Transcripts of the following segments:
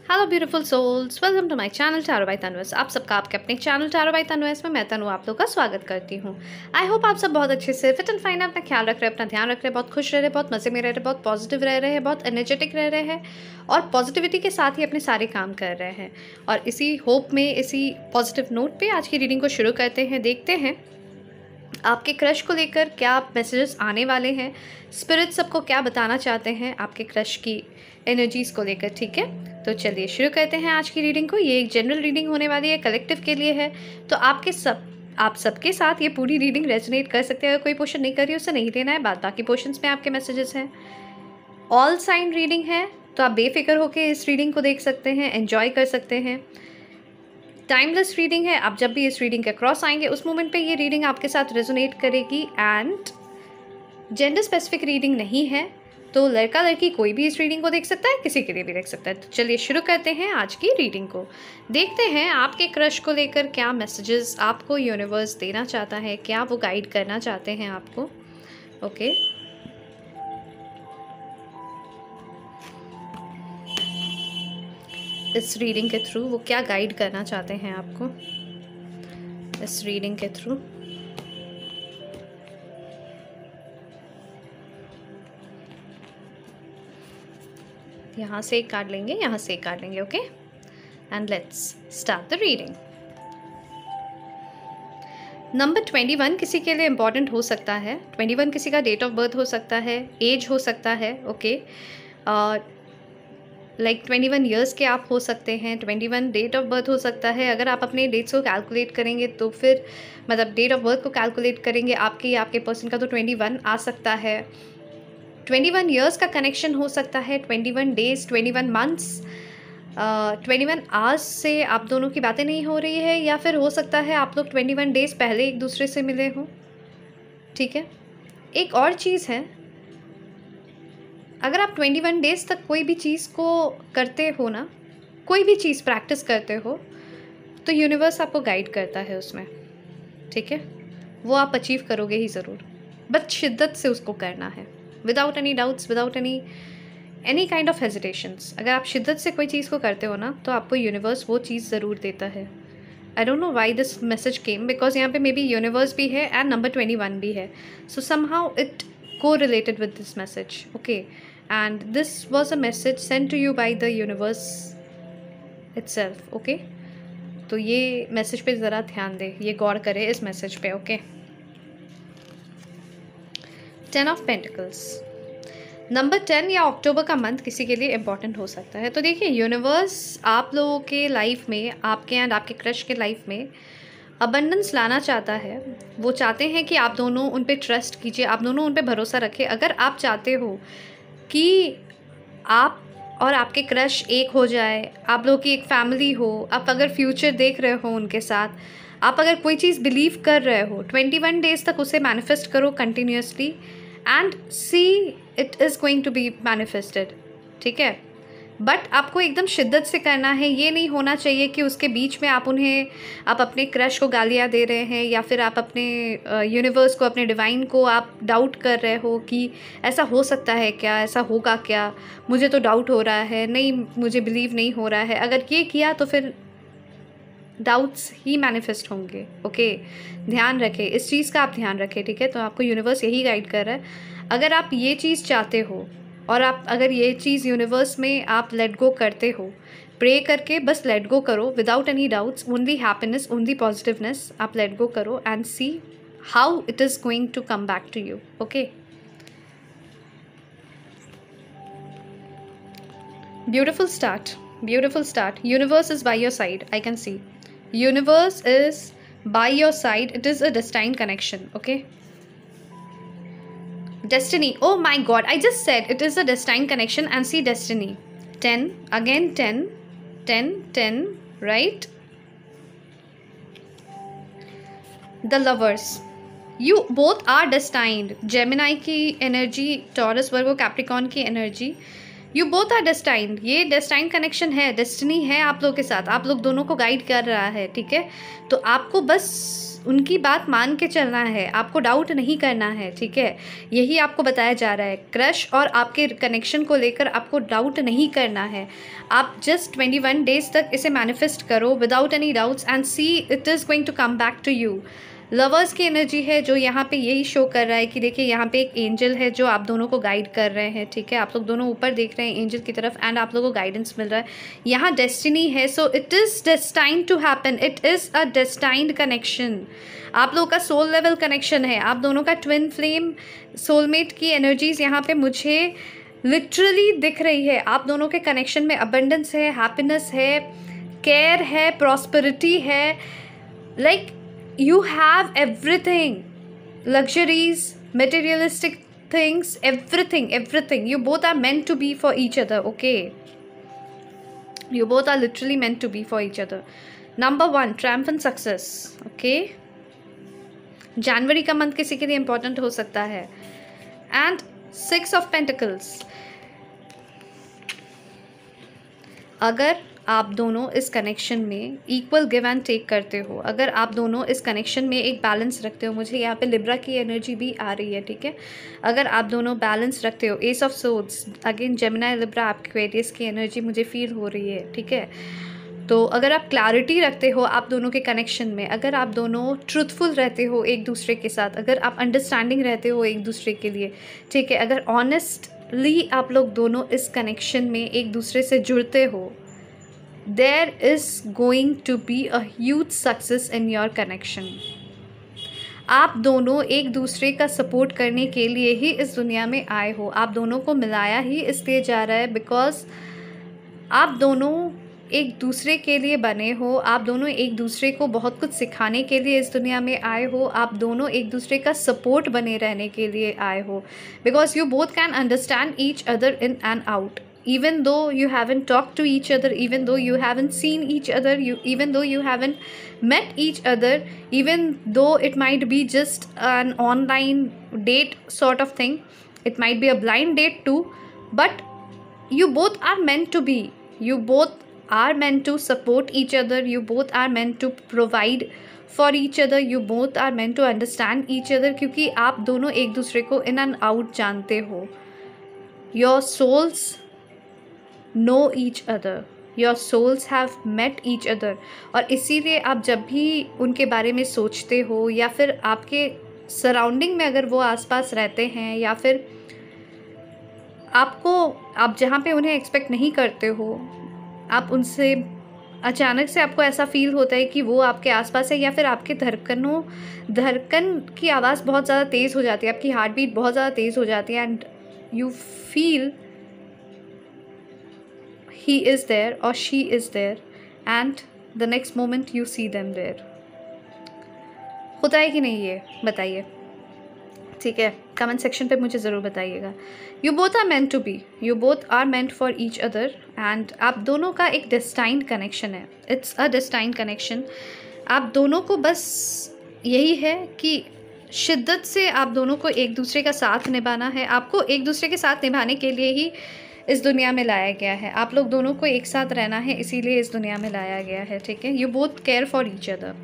Hello beautiful souls, welcome to my channel tarot by Tanvas. आप सबका आपके अपने चैनल टैरो बाय तन्वस में मैं तनु आप लोग का स्वागत करती हूँ। आई होप आप सब बहुत अच्छे से फिट एंड फाइन अपना ख्याल रख रहे हैं, अपना ध्यान रख रहे हैं, बहुत खुश रह रहे हैं, बहुत मज़े में रह रहे हैं, बहुत पॉजिटिव रह रहे हैं, बहुत एनर्जेटिक रह रहे हैं और पॉजिटिविटी के साथ ही अपने सारे काम कर रहे हैं। और इसी होप में, इसी पॉजिटिव नोट पर आज की रीडिंग को शुरू करते हैं। देखते हैं आपके क्रश को लेकर क्या मैसेजेस आने वाले हैं, स्पिरिट सबको क्या बताना चाहते हैं आपके क्रश की एनर्जीज़ को लेकर। ठीक है, तो चलिए शुरू करते हैं आज की रीडिंग को। ये एक जनरल रीडिंग होने वाली है, कलेक्टिव के लिए है, तो आप सबके साथ ये पूरी रीडिंग रेजोनेट कर सकते हैं। अगर कोई पोर्शन नहीं कर रही है उसे नहीं लेना है, बाकी पोर्शंस में आपके मैसेजेस हैं। ऑल साइन रीडिंग है, तो आप बेफिक्र होकर इस रीडिंग को देख सकते हैं, एंजॉय कर सकते हैं। टाइमलेस रीडिंग है, आप जब भी इस रीडिंग के क्रॉस आएंगे उस मोमेंट पे ये रीडिंग आपके साथ रेजोनेट करेगी। एंड जेंडर स्पेसिफिक रीडिंग नहीं है, तो लड़का लड़की कोई भी इस रीडिंग को देख सकता है, किसी के लिए भी देख सकता है। तो चलिए शुरू करते हैं आज की रीडिंग को। देखते हैं आपके क्रश को लेकर क्या मैसेजेस आपको यूनिवर्स देना चाहता है, क्या वो गाइड करना चाहते हैं आपको। ओके, इस रीडिंग के थ्रू वो क्या गाइड करना चाहते हैं आपको, इस रीडिंग के थ्रू। यहाँ से एक कार्ड लेंगे, यहाँ से एक कार्ड लेंगे। Okay, and let's start the reading. Number 21 किसी के लिए इम्पॉर्टेंट हो सकता है। 21 किसी का डेट ऑफ बर्थ हो सकता है, एज हो सकता है। ओके, 21 ईयर्स के आप हो सकते हैं, 21 डेट ऑफ बर्थ हो सकता है। अगर आप अपने डेट्स को कैलकुलेट करेंगे तो फिर मतलब डेट ऑफ बर्थ को कैलकुलेट करेंगे आपके पर्सन का, तो 21 आ सकता है। 21 ईयर्स का कनेक्शन हो सकता है, 21 डेज, 21 मंथ्स, 21 आवर्स से आप दोनों की बातें नहीं हो रही है, या फिर हो सकता है आप लोग 21 डेज पहले एक दूसरे से मिले हों। ठीक है, एक और चीज़ है, अगर आप 21 डेज तक कोई भी चीज़ को करते हो ना, कोई भी चीज़ प्रैक्टिस करते हो, तो यूनिवर्स आपको गाइड करता है उसमें। ठीक है, वो आप अचीव करोगे ही ज़रूर, बस शिद्दत से उसको करना है, without any doubts, without any kind of hesitations. अगर आप शिद्दत से कोई चीज़ को करते हो ना, तो आपको यूनिवर्स वो चीज़ ज़रूर देता है। I don't know why this message came, because यहाँ पे मे बी यूनिवर्स भी है एंड नंबर 21 भी है, सो समहाउ इट को related with this message. Okay, and this was a message send to you by the universe itself. Okay, तो ये message पे ज़रा ध्यान दे, ये गौर करे इस मैसेज पे। ओके, 10 ऑफ पेंटिकल्स, नंबर 10 या अक्टूबर का मंथ किसी के लिए इम्पॉर्टेंट हो सकता है। तो देखिए, यूनिवर्स आप लोगों के लाइफ में, आपके एंड आपके क्रश के लाइफ में अबंडेंस लाना चाहता है। वो चाहते हैं कि आप दोनों उन पे ट्रस्ट कीजिए, आप दोनों उन पे भरोसा रखें। अगर आप चाहते हो कि आप और आपके क्रश एक हो जाए, आप लोगों की एक फैमिली हो, आप अगर फ्यूचर देख रहे हो उनके साथ, आप अगर कोई चीज़ बिलीव कर रहे हो, 21 डेज तक उसे मैनिफेस्ट करो continuously and see it is going to be manifested. ठीक है, बट आपको एकदम शिद्दत से करना है। ये नहीं होना चाहिए कि उसके बीच में आप अपने क्रश को गालियाँ दे रहे हैं, या फिर आप अपने यूनिवर्स को, अपने डिवाइन को आप डाउट कर रहे हो कि ऐसा हो सकता है क्या, ऐसा होगा क्या, मुझे तो डाउट हो रहा है, नहीं मुझे बिलीव नहीं हो रहा है। अगर ये किया तो फिर डाउट्स ही मैनिफेस्ट होंगे। ओके, ध्यान रखें इस चीज़ का, आप ध्यान रखें। ठीक है, तो आपको यूनिवर्स यही गाइड कर रहा है। अगर आप ये चीज़ चाहते हो और आप अगर ये चीज़ यूनिवर्स में आप लेट गो करते हो, प्रे करके बस लेट गो करो, without any doubts, only happiness, only positiveness, आप लेट गो करो and see how it is going to come back to you. Okay, beautiful start, beautiful start. Universe is by your side, I can see. Universe is by your side. It is a destined connection. Okay, destiny. Oh my god, I just said it is a destined connection and see destiny. 10 again, 10 10 10, right? The lovers, you both are destined. Gemini की energy, Taurus, Virgo, Capricorn की energy, you both are destined. ये destined connection है, destiny है आप लोग के साथ, आप लोग दोनों को गाइड कर रहा है। ठीक है, तो आपको बस उनकी बात मान के चलना है, आपको डाउट नहीं करना है, ठीक है। यही आपको बताया जा रहा है, क्रश और आपके कनेक्शन को लेकर आपको डाउट नहीं करना है। आप जस्ट 21 डेज तक इसे मैनिफेस्ट करो without any doubts and see it is going to come back to you. Lovers की एनर्जी है जो यहाँ पे यही शो कर रहा है कि देखिए यहाँ पे एक एंजल है जो आप दोनों को गाइड कर रहे हैं, ठीक है। आप लोग दोनों ऊपर देख रहे हैं एंजल की तरफ एंड आप लोगों को गाइडेंस मिल रहा है। यहाँ डेस्टिनी है, so it is destined to happen, it is a destined connection. आप लोगों का सोल लेवल कनेक्शन है, आप दोनों का ट्विन फ्लेम सोलमेट की एनर्जीज यहाँ पे मुझे लिटरली दिख रही है। आप दोनों के कनेक्शन में अबंडेंस है, हैप्पीनेस है, केयर है, प्रॉस्पेरिटी है, like you have everything, luxuries, materialistic things, everything. You both are meant to be for each other, okay? You both are literally meant to be for each other. Number 1, triumphant success, okay? जनवरी का month किसी के लिए important हो सकता है। And 6 of pentacles, अगर आप दोनों इस कनेक्शन में इक्वल गिव एंड टेक करते हो, अगर आप दोनों इस कनेक्शन में एक बैलेंस रखते हो, मुझे यहाँ पे लिब्रा की एनर्जी भी आ रही है, ठीक है। अगर आप दोनों बैलेंस रखते हो, S of swords, again Gemini Libra Aquarius की एनर्जी मुझे फील हो रही है, ठीक है। तो अगर आप क्लैरिटी रखते हो आप दोनों के कनेक्शन में, अगर आप दोनों ट्रूथफुल रहते हो एक दूसरे के साथ, अगर आप अंडरस्टैंडिंग रहते हो एक दूसरे के लिए, ठीक है, अगर ऑनेस्टली आप लोग दोनों इस कनेक्शन में एक दूसरे से जुड़ते हो, there is going to be a huge success in your connection. आप दोनों एक दूसरे का सपोर्ट करने के लिए ही इस दुनिया में आए हो, आप दोनों को मिलाया ही इसलिए जा रहा है बिकॉज आप दोनों एक दूसरे के लिए बने हो, आप दोनों एक दूसरे को बहुत कुछ सिखाने के लिए इस दुनिया में आए हो, आप दोनों एक दूसरे का सपोर्ट बने रहने के लिए आए हो, because you both can understand each other in and out. Even though you haven't talked to each other, even though you haven't seen each other, even though you haven't met each other, even though it might be just an online date sort of thing, it might be a blind date too, but you both are meant to be, you both are meant to support each other, you both are meant to provide for each other, you both are meant to understand each other, क्योंकि आप दोनों एक दूसरे को in and out जानते हो. Your souls know each other, your souls have met each other, और इसीलिए आप जब भी उनके बारे में सोचते हो या फिर आपके सराउंडिंग में अगर वो आसपास रहते हैं या फिर आप जहाँ पे उन्हें एक्सपेक्ट नहीं करते हो, आप उनसे अचानक से आपको ऐसा फील होता है कि वो आपके आसपास है, या फिर आपके धड़कन की आवाज़ बहुत ज़्यादा तेज़ हो जाती है, आपकी हार्ट बीट बहुत ज़्यादा तेज़ हो जाती है and you feel he is there or she is there and the next moment you see them there. होता है कि नहीं, ये बताइए, ठीक है, कमेंट सेक्शन पे मुझे ज़रूर बताइएगा. You both are meant to be, you both are meant for each other and आप दोनों का एक destined connection है, it's a destined connection. आप दोनों को बस यही है कि शिद्दत से आप दोनों को एक दूसरे का साथ निभाना है, आपको एक दूसरे के साथ निभाने के लिए ही इस दुनिया में लाया गया है, आप लोग दोनों को एक साथ रहना है इसीलिए इस दुनिया में लाया गया है, ठीक है. You both care for each other.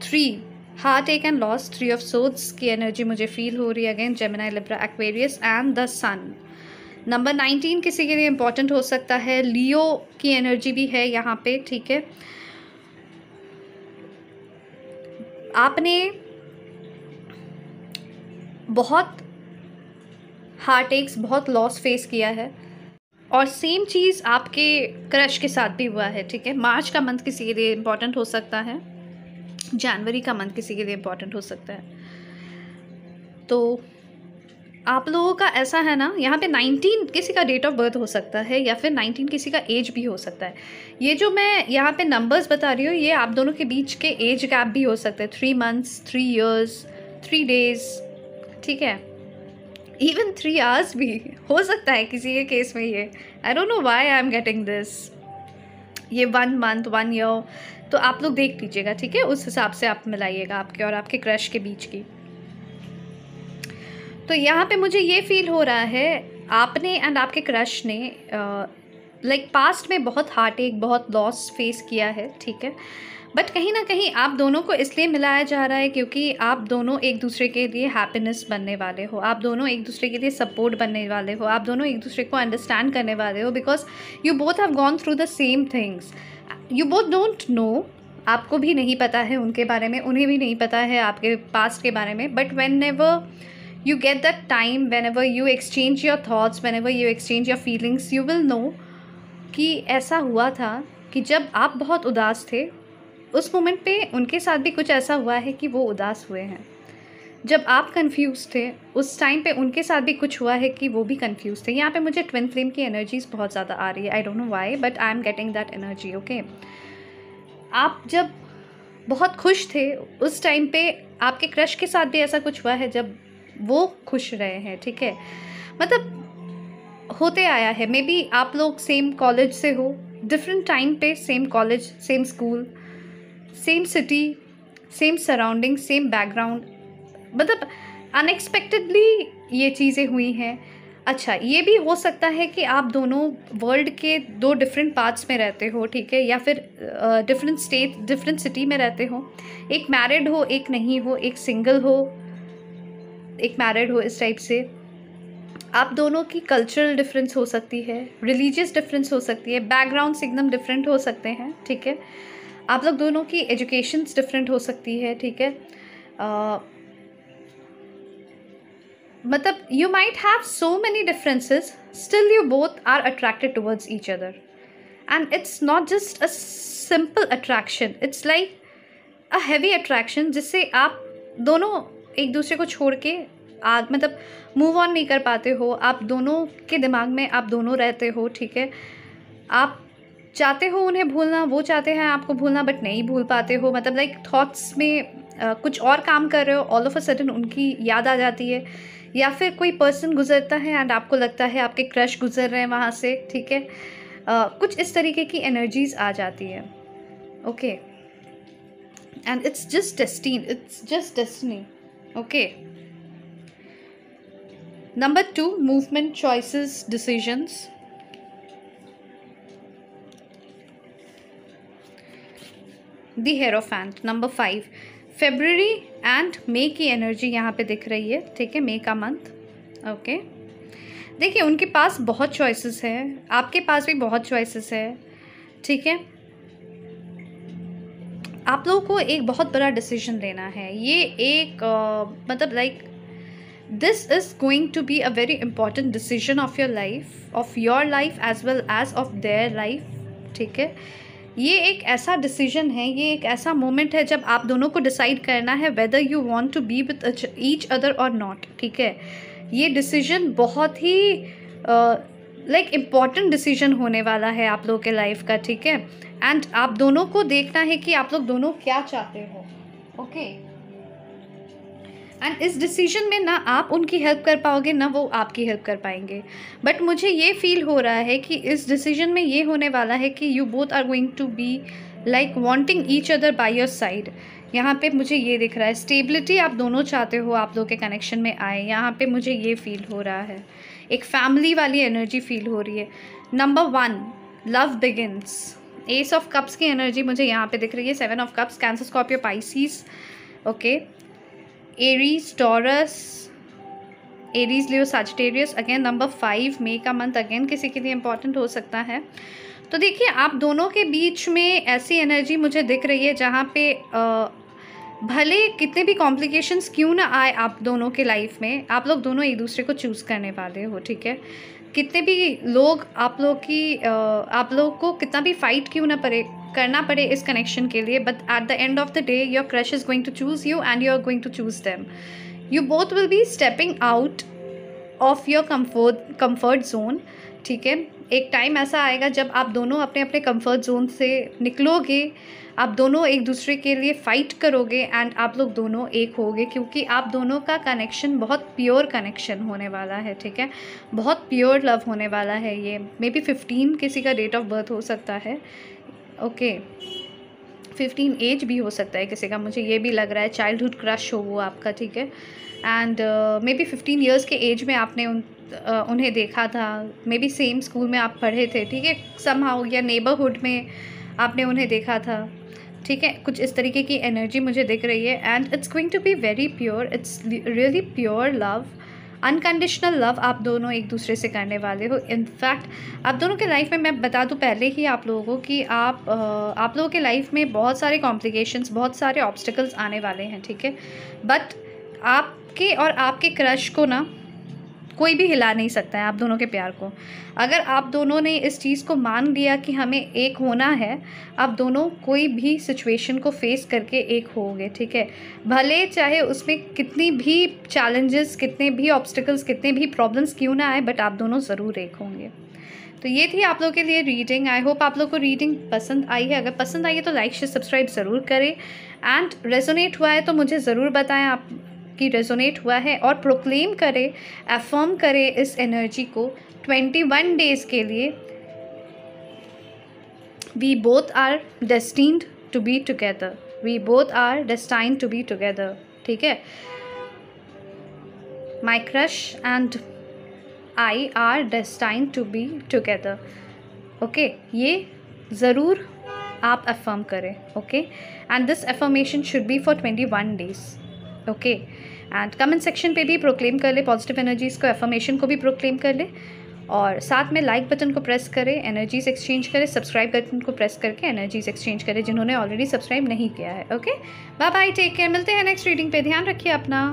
3 heartache and loss, 3 of swords की एनर्जी मुझे फील हो रही है, again Gemini Libra Aquarius and the sun. Number 19 किसी के लिए इंपॉर्टेंट हो सकता है, लियो की एनर्जी भी है यहाँ पे, ठीक है. आपने बहुत हार्ट एक्स, बहुत लॉस फेस किया है और सेम चीज़ आपके क्रश के साथ भी हुआ है, ठीक है. मार्च का मंथ किसी के लिए इम्पॉर्टेंट हो सकता है, जनवरी का मंथ किसी के लिए इम्पॉर्टेंट हो सकता है. तो आप लोगों का ऐसा है ना, यहाँ पे 19 किसी का डेट ऑफ बर्थ हो सकता है या फिर 19 किसी का एज भी हो सकता है. ये जो मैं यहाँ पे नंबर्स बता रही हूँ ये आप दोनों के बीच के एज गैप भी हो सकता है, 3 months, 3 years, 3 days, ठीक है, इवन 3 hours भी हो सकता है किसी के केस में. ये I don't know why I am getting this, ये 1 month, 1 year, तो आप लोग देख लीजिएगा, ठीक है, उस हिसाब से आप मिलाइएगा आपके और आपके क्रश के बीच की. तो यहाँ पे मुझे ये फील हो रहा है आपने एंड आपके क्रश ने लाइक पास्ट में बहुत हार्ट एक, बहुत लॉस फेस किया है, ठीक है। बट कहीं ना कहीं आप दोनों को इसलिए मिलाया जा रहा है क्योंकि आप दोनों एक दूसरे के लिए हैप्पीनेस बनने वाले हो, आप दोनों एक दूसरे के लिए सपोर्ट बनने वाले हो, आप दोनों एक दूसरे को अंडरस्टैंड करने वाले हो, because you both have gone through the same things. You both don't know, आपको भी नहीं पता है उनके बारे में, उन्हें भी नहीं पता है आपके पास्ट के बारे में, but when ever you get that time, whenever you exchange your thoughts, whenever you exchange your feelings, you will know कि ऐसा हुआ था कि जब आप बहुत उदास थे उस मोमेंट पे उनके साथ भी कुछ ऐसा हुआ है कि वो उदास हुए हैं। जब आप कंफ्यूज थे उस टाइम पे उनके साथ भी कुछ हुआ है कि वो भी कंफ्यूज थे। यहाँ पे मुझे ट्विन फ्लेम की एनर्जीज बहुत ज़्यादा आ रही है, I don't know why, but I am getting that energy. Okay, आप जब बहुत खुश थे उस टाइम पे आपके क्रश के साथ भी ऐसा कुछ हुआ है जब वो खुश रहे हैं, ठीक है। मतलब होते आया है, मे बी आप लोग सेम कॉलेज से हो, डिफरेंट टाइम पे same college, same school, same city, same surrounding, same background, मतलब अनएक्सपेक्टेडली ये चीज़ें हुई हैं। अच्छा, ये भी हो सकता है कि आप दोनों वर्ल्ड के 2 डिफरेंट पार्ट्स में रहते हो, ठीक है, या फिर डिफरेंट स्टेट, डिफरेंट सिटी में रहते हो, एक मैरिड हो, एक नहीं हो, एक सिंगल हो, एक मैरिड हो, इस टाइप से। आप दोनों की कल्चरल डिफरेंस हो सकती है, रिलीजियस डिफरेंस हो सकती है, बैकग्राउंड्स एकदम डिफरेंट हो सकते हैं, ठीक है। आप लोग दोनों की एजुकेशंस डिफरेंट हो सकती है, ठीक है। मतलब you might have so many differences, still you both are attracted towards each other, and it's not just a simple attraction, it's like a heavy attraction, जिससे आप दोनों एक दूसरे को छोड़ के मतलब मूव ऑन नहीं कर पाते हो। आप दोनों के दिमाग में आप दोनों रहते हो, ठीक है। आप चाहते हो उन्हें भूलना, वो चाहते हैं आपको भूलना, बट नहीं भूल पाते हो। मतलब लाइक थॉट्स में कुछ और काम कर रहे हो, ऑल ऑफ अ सडन उनकी याद आ जाती है, या फिर कोई पर्सन गुजरता है एंड आपको लगता है आपके क्रश गुजर रहे हैं वहाँ से, ठीक है। कुछ इस तरीके की एनर्जीज आ जाती है। Okay, and it's just destiny. Okay, number 2, movement, choices, decisions. The hierophant, number 5, फरवरी एंड मई की एनर्जी यहाँ पे दिख रही है, ठीक है, मई का मंथ। ओके, देखिए उनके पास बहुत चॉइसेस है, आपके पास भी बहुत चॉइसेस है, ठीक है। आप लोगों को एक बहुत बड़ा डिसीजन लेना है। ये एक मतलब like this is going to be a very important decision of your life as well as of their life, ठीक है। ये एक ऐसा डिसीजन है, ये एक ऐसा मोमेंट है जब आप दोनों को डिसाइड करना है whether you want to be with each other or not, ठीक है। ये डिसीजन बहुत ही लाइक इम्पॉर्टेंट डिसीजन होने वाला है आप लोगों के लाइफ का, ठीक है। एंड आप दोनों को देखना है कि आप लोग दोनों क्या चाहते हो, ओके। एंड इस डिसीजन में ना आप उनकी हेल्प कर पाओगे, ना वो आपकी हेल्प कर पाएंगे, बट मुझे ये फील हो रहा है कि इस डिसीजन में ये होने वाला है कि you both are going to be like wanting each other by your side. यहाँ पे मुझे ये दिख रहा है, स्टेबिलिटी आप दोनों चाहते हो आप लोग के कनेक्शन में आए, यहाँ पे मुझे ये फील हो रहा है, एक फैमिली वाली एनर्जी फील हो रही है। Number 1, love begins, S of cups की एनर्जी मुझे यहाँ पे दिख रही है, 7 of cups, cancer, Scorpio, Pisces, okay, Aries, taurus, Aries, Leo, Sagittarius. Again number 5, मई का मंथ अगेन किसी के लिए इंपॉर्टेंट हो सकता है। तो देखिए आप दोनों के बीच में ऐसी एनर्जी मुझे दिख रही है जहाँ पे भले कितने भी कॉम्प्लिकेशंस क्यों ना आए आप दोनों के लाइफ में, आप लोग दोनों एक दूसरे को चूज़ करने वाले हो, ठीक है। कितने भी लोग आप लोग को कितना भी फाइट क्यों ना करना पड़े इस कनेक्शन के लिए, but at the end of the day your crush is going to choose you and you are going to choose them. You both will be stepping out of your comfort zone, ठीक है। एक time ऐसा आएगा जब आप दोनों अपने अपने कंफर्ट जोन से निकलोगे, आप दोनों एक दूसरे के लिए फ़ाइट करोगे एंड आप लोग दोनों एक होगे, क्योंकि आप दोनों का कनेक्शन बहुत प्योर कनेक्शन होने वाला है, ठीक है। बहुत प्योर लव होने वाला है ये। मे बी 15 किसी का डेट ऑफ बर्थ हो सकता है, ओके, 15 एज भी हो सकता है किसी का, मुझे ये भी लग रहा है, चाइल्डहुड क्रश हो वो आपका, ठीक है। एंड मे बी 15 ईयर्स के एज में आपने उन्हें देखा था, मे बी सेम स्कूल में आप पढ़े थे, ठीक है, समहाउ, या नेबरहुड में आपने उन्हें देखा था, ठीक है, कुछ इस तरीके की एनर्जी मुझे दिख रही है। And it's going to be very pure, it's really pure love, unconditional love आप दोनों एक दूसरे से करने वाले हो। इनफैक्ट आप दोनों के लाइफ में, मैं बता दूं पहले ही आप लोगों को कि आप लोगों के लाइफ में बहुत सारे कॉम्प्लिकेशंस, बहुत सारे ऑब्स्टिकल्स आने वाले हैं, ठीक है, बट आपके और आपके क्रश को ना कोई भी हिला नहीं सकता है आप दोनों के प्यार को। अगर आप दोनों ने इस चीज़ को मान लिया कि हमें एक होना है, आप दोनों कोई भी सिचुएशन को फेस करके एक होगे, ठीक है, भले चाहे उसमें कितनी भी चैलेंजेस, कितने भी ऑब्स्टिकल्स, कितने भी प्रॉब्लम्स क्यों ना आए, बट आप दोनों ज़रूर एक होंगे। तो ये थी आप लोगों के लिए रीडिंग। आई होप आप लोग को रीडिंग पसंद आई है। अगर पसंद आई है तो लाइक शेयर सब्सक्राइब ज़रूर करें, एंड रेजोनेट हुआ है तो मुझे ज़रूर बताएं आप कि रेजोनेट हुआ है, और प्रोक्लेम करें, अफर्म करें इस एनर्जी को 21 डेज़ के लिए। We both are destined to be together, we both are destined to be together, ठीक है। My crush and I are destined to be together, okay, ये ज़रूर आप अफर्म करें, okay, and this affirmation should be for 21 days, okay. And comment section पे भी proclaim कर ले पॉजिटिव एनर्जीज़ को, एफर्मेशन को भी प्रोक्लेम कर ले, और साथ में लाइक बटन को प्रेस करें, एनर्जीज एक्सचेंज करें, सब्सक्राइब बटन को प्रेस करके एनर्जीज एक्सचेंज करें जिन्होंने ऑलरेडी सब्सक्राइब नहीं किया है, okay. Bye bye, take care, मिलते हैं नेक्स्ट रीडिंग पे, ध्यान रखिए अपना।